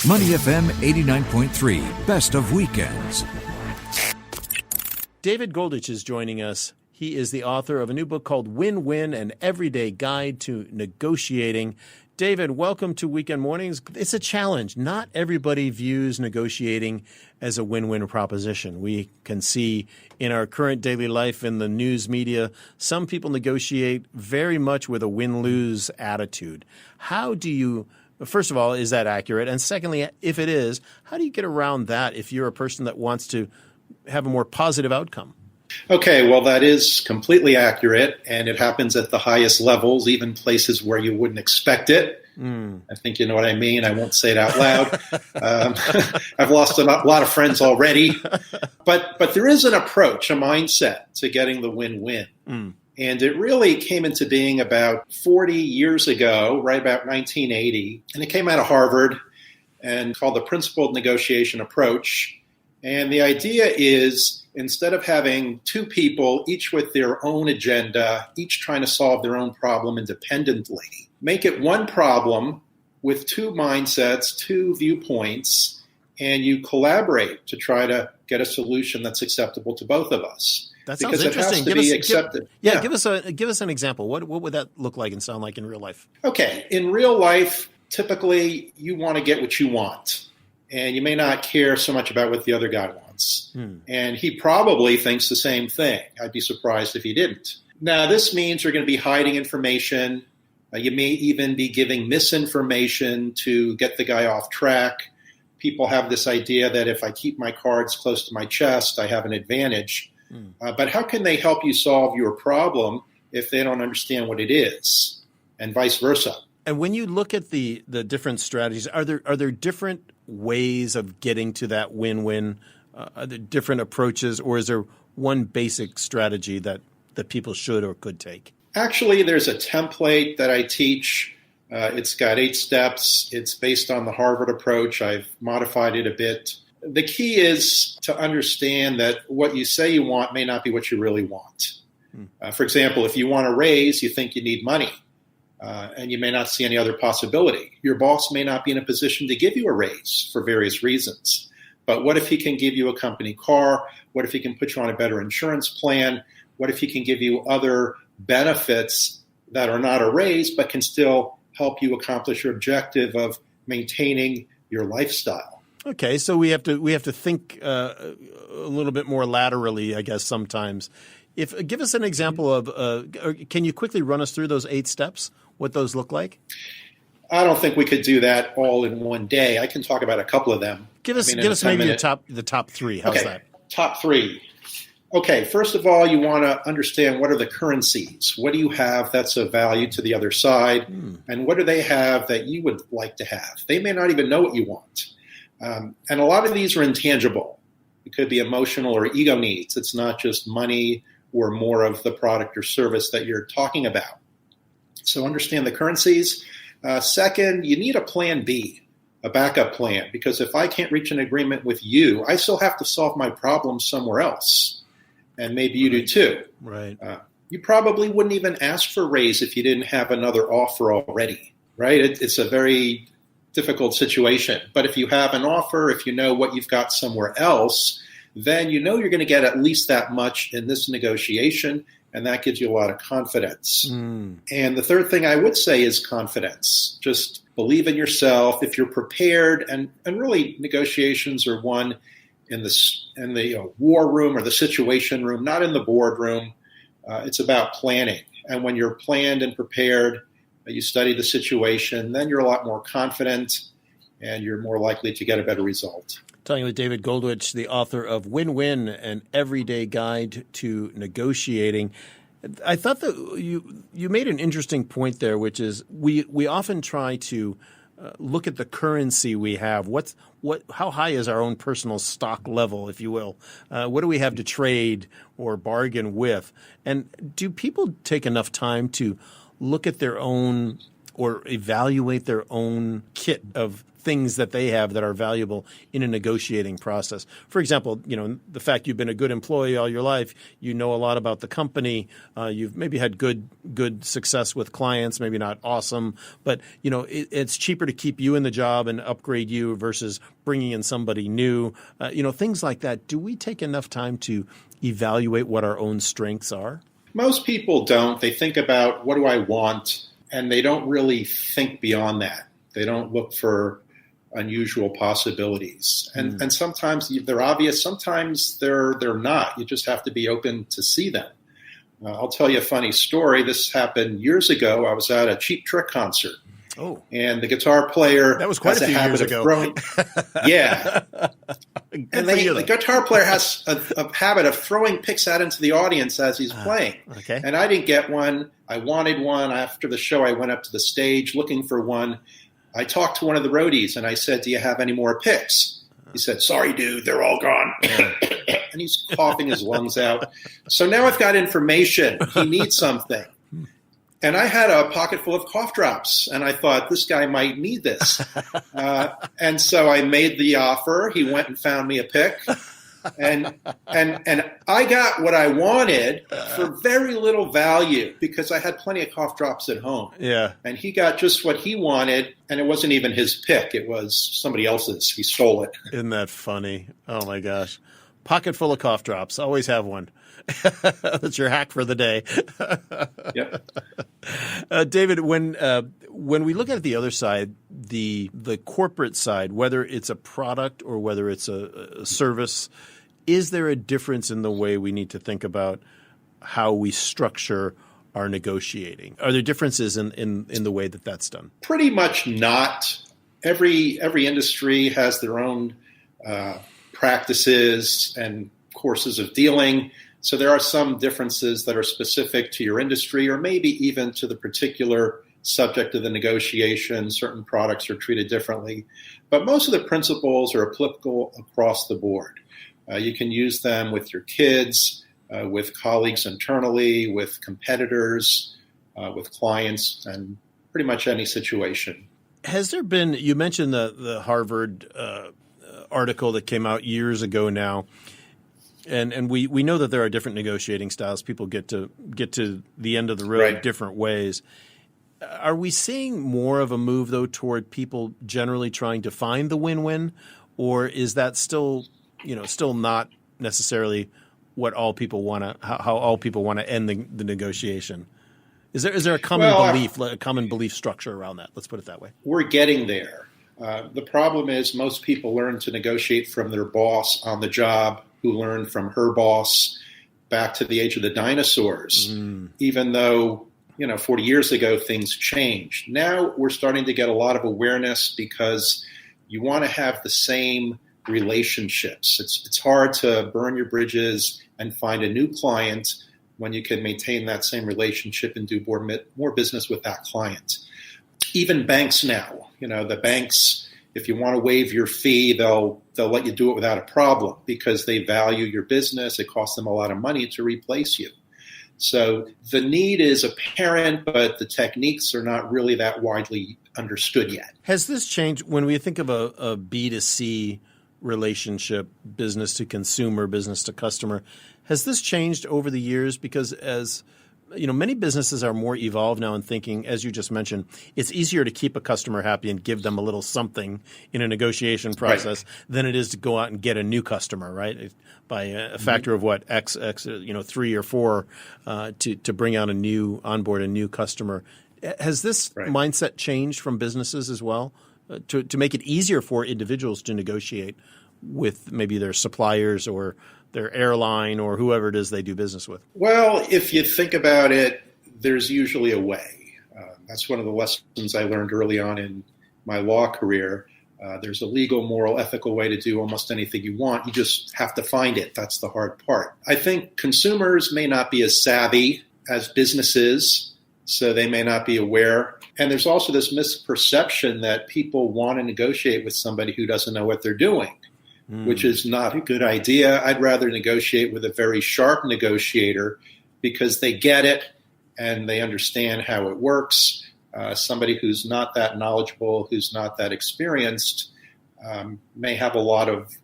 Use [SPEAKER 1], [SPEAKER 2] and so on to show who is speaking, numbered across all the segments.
[SPEAKER 1] Money FM 89.3, best of weekends.
[SPEAKER 2] David Goldwich is joining us. He is the author of a new book called Win-Win, an Everyday Guide to Negotiating. David, welcome to Weekend Mornings. It's a challenge. Not everybody views negotiating as a win-win proposition. We can see in our current daily life in the news media, some people negotiate very much with a win-lose attitude. How do you, first of all, is that accurate? And secondly, if it is, how do you get around that if you're a person that wants to have a more positive outcome?
[SPEAKER 3] Okay, well, that is completely accurate, and it happens at the highest levels, even places where you wouldn't expect it. I think you know what I mean. I won't say it out loud. I've lost a lot of friends already. But there is an approach, a mindset to getting the win-win. And it really came into being about 40 years ago, right about 1980. And it came out of Harvard and called the Principled Negotiation Approach. And the idea is, instead of having two people, each with their own agenda, each trying to solve their own problem independently, make it one problem with two mindsets, two viewpoints, and you collaborate to try to get a solution that's acceptable to both of us.
[SPEAKER 2] That sounds
[SPEAKER 3] because
[SPEAKER 2] interesting.
[SPEAKER 3] It has to be accepted.
[SPEAKER 2] Give us an example. What would that look like and sound like in real life?
[SPEAKER 3] Okay, in real life, typically you want to get what you want. And you may not care so much about what the other guy wants. And he probably thinks the same thing. I'd be surprised if he didn't. Now, this means you're going to be hiding information. You may even be giving misinformation to get the guy off track. People have this idea that if I keep my cards close to my chest, I have an advantage. But how can they help you solve your problem if they don't understand what it is, and vice versa?
[SPEAKER 2] And when you look at the different strategies, are there different ways of getting to that win-win? Are there different approaches, or is there one basic strategy that people should or could take?
[SPEAKER 3] Actually, there's a template that I teach. It's got 8 steps. It's based on the Harvard approach. I've modified it a bit. The key is to understand that what you say you want may not be what you really want. For example, if you want a raise, you think you need money. And you may not see any other possibility. Your boss may not be in a position to give you a raise for various reasons. But what if he can give you a company car? What if he can put you on a better insurance plan? What if he can give you other benefits that are not a raise but can still help you accomplish your objective of maintaining your lifestyle?
[SPEAKER 2] Okay, so we have to think a little bit more laterally, I guess, sometimes. Give us an example of can you quickly run us through those 8 steps, what those look like?
[SPEAKER 3] I don't think we could do that all in one day. I can talk about a couple of them.
[SPEAKER 2] Give us maybe the top 3. How's that?
[SPEAKER 3] Top 3. Okay, first of all, you want to understand what are the currencies. What do you have that's of value to the other side? And what do they have that you would like to have? They may not even know what you want. And a lot of these are intangible. It could be emotional or ego needs. It's not just money or more of the product or service that you're talking about. So understand the currencies. Second, you need a plan B, a backup plan, because if I can't reach an agreement with you, I still have to solve my problem somewhere else. And maybe you do too.
[SPEAKER 2] Right.
[SPEAKER 3] You probably wouldn't even ask for a raise if you didn't have another offer already, right? It's a very difficult situation. But if you have an offer, if you know what you've got somewhere else, then you know you're going to get at least that much in this negotiation, and that gives you a lot of confidence. And the third thing I would say is confidence. Just believe in yourself. If you're prepared, and really negotiations are won in the war room or the situation room, not in the boardroom. It's about planning. And when you're planned and prepared, you study the situation, then you're a lot more confident and you're more likely to get a better result.
[SPEAKER 2] Talking with David Goldwich, the author of Win-Win, an Everyday Guide to Negotiating. I thought that you made an interesting point there, which is we often try to look at the currency we have. How high is our own personal stock level, if you will? What do we have to trade or bargain with? And do people take enough time to look at their own or evaluate their own kit of things that they have that are valuable in a negotiating process. For example, the fact you've been a good employee all your life, you know a lot about the company, you've maybe had good success with clients, maybe not awesome, but it's cheaper to keep you in the job and upgrade you versus bringing in somebody new. Things like that. Do we take enough time to evaluate what our own strengths are?
[SPEAKER 3] Most people don't. They think about, what do I want? And they don't really think beyond that. They don't look for unusual possibilities. And sometimes they're obvious, sometimes they're not. You just have to be open to see them. I'll tell you a funny story. This happened years ago. I was at a Cheap Trick concert.
[SPEAKER 2] Oh.
[SPEAKER 3] And the guitar player
[SPEAKER 2] that was quite a few years ago.
[SPEAKER 3] Yeah. And the guitar player has a habit of throwing picks out into the audience as he's playing.
[SPEAKER 2] Okay.
[SPEAKER 3] And I didn't get one. I wanted one. After the show, I went up to the stage looking for one. I talked to one of the roadies, and I said, do you have any more picks? He said, sorry, dude, they're all gone. And he's coughing his lungs out. So now I've got information. He needs something. And I had a pocket full of cough drops, and I thought, this guy might need this. And so I made the offer. He went and found me a pick. And I got what I wanted for very little value because I had plenty of cough drops at home.
[SPEAKER 2] Yeah.
[SPEAKER 3] And he got just what he wanted, and it wasn't even his pick. It was somebody else's. He stole it.
[SPEAKER 2] Isn't that funny? Oh, my gosh. Pocket full of cough drops. Always have one. That's your hack for the day.
[SPEAKER 3] Yep.
[SPEAKER 2] David, when we look at the other side, the corporate side, whether it's a product or whether it's a service, is there a difference in the way we need to think about how we structure our negotiating? Are there differences in the way that that's done?
[SPEAKER 3] Pretty much not. Every industry has their own practices and courses of dealing. So there are some differences that are specific to your industry or maybe even to the particular subject of the negotiation. Certain products are treated differently. But most of the principles are applicable across the board. You can use them with your kids, with colleagues internally, with competitors, with clients, and pretty much any situation.
[SPEAKER 2] Has there been, you mentioned the Harvard article that came out years ago now. And we know that there are different negotiating styles. People get to the end of the road different ways. Are we seeing more of a move, though, toward people generally trying to find the win-win? Or is that still not necessarily what all people want to, how all people want to end the negotiation? Is there a common belief structure around that? Let's put it that way.
[SPEAKER 3] We're getting there. The problem is most people learn to negotiate from their boss on the job, who learned from her boss back to the age of the dinosaurs, even though, 40 years ago, things changed. Now we're starting to get a lot of awareness because you want to have the same relationships. It's hard to burn your bridges and find a new client when you can maintain that same relationship and do more business with that client. Even banks now, the banks, if you want to waive your fee, they'll let you do it without a problem because they value your business. It costs them a lot of money to replace you. So the need is apparent, but the techniques are not really that widely understood yet.
[SPEAKER 2] Has this changed when we think of a B2C relationship, business to consumer, business to customer? Has this changed over the years? Because as many businesses are more evolved now in thinking, as you just mentioned, it's easier to keep a customer happy and give them a little something in a negotiation process than it is to go out and get a new customer, right? By a factor of what, X, 3 or 4 to bring out onboard a new customer. Has this mindset changed from businesses as well to make it easier for individuals to negotiate with maybe their suppliers or their airline or whoever it is they do business with?
[SPEAKER 3] Well, if you think about it, there's usually a way. That's one of the lessons I learned early on in my law career. There's a legal, moral, ethical way to do almost anything you want. You just have to find it. That's the hard part. I think consumers may not be as savvy as businesses, so they may not be aware. And there's also this misperception that people want to negotiate with somebody who doesn't know what they're doing, which is not a good idea. I'd rather negotiate with a very sharp negotiator because they get it and they understand how it works. somebody who's not that knowledgeable, who's not that experienced, may have a lot of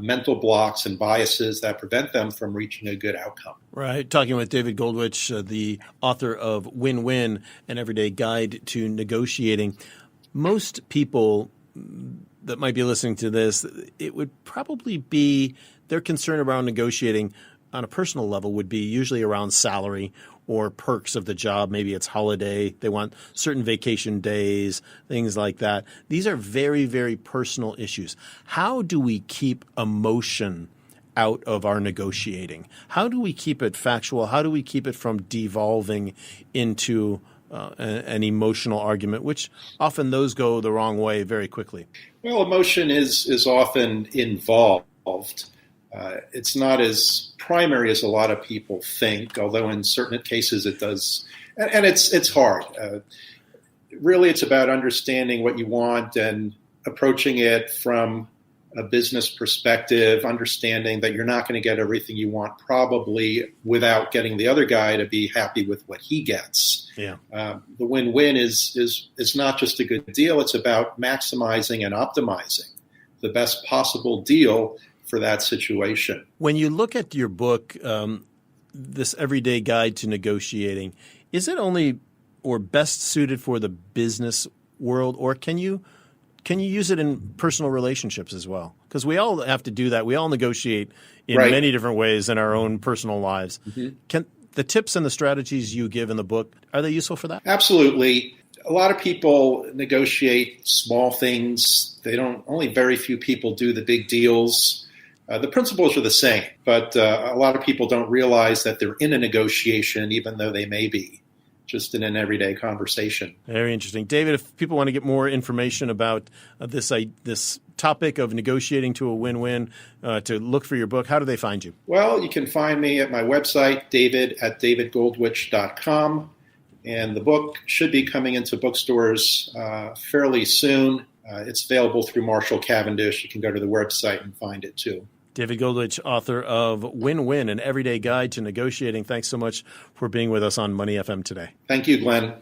[SPEAKER 3] mental blocks and biases that prevent them from reaching a good outcome.
[SPEAKER 2] Right. Talking with David Goldwich, the author of Win-Win, an Everyday Guide to Negotiating. Most people that might be listening to this, it would probably be their concern around negotiating on a personal level would be usually around salary or perks of the job. Maybe it's holiday. They want certain vacation days, things like that. These are very, very personal issues. How do we keep emotion out of our negotiating? How do we keep it factual? How do we keep it from devolving into an emotional argument, which often those go the wrong way very quickly?
[SPEAKER 3] Well, emotion is often involved. It's not as primary as a lot of people think, although in certain cases it does. And it's hard. Really, it's about understanding what you want and approaching it from a business perspective, understanding that you're not going to get everything you want probably without getting the other guy to be happy with what he gets.
[SPEAKER 2] Yeah.
[SPEAKER 3] The win-win is not just a good deal. It's about maximizing and optimizing the best possible deal for that situation.
[SPEAKER 2] When you look at your book, this Everyday Guide to Negotiating, is it only or best suited for the business world, or can you use it in personal relationships as well? Because we all have to do that. We all negotiate in
[SPEAKER 3] Right.
[SPEAKER 2] many different ways in our own personal lives.
[SPEAKER 3] Mm-hmm.
[SPEAKER 2] Can the tips and the strategies you give in the book, are they useful for that?
[SPEAKER 3] Absolutely. A lot of people negotiate small things. Only very few people do the big deals. The principles are the same, but a lot of people don't realize that they're in a negotiation, even though they may be just in an everyday conversation.
[SPEAKER 2] Very interesting. David, if people want to get more information about this topic of negotiating to a win-win, to look for your book, how do they find you?
[SPEAKER 3] Well, you can find me at my website, david@davidgoldwich.com, and the book should be coming into bookstores fairly soon. It's available through Marshall Cavendish. You can go to the website and find it too.
[SPEAKER 2] David Goldwich, author of Win-Win, an Everyday Guide to Negotiating. Thanks so much for being with us on Money FM today.
[SPEAKER 3] Thank you, Glenn.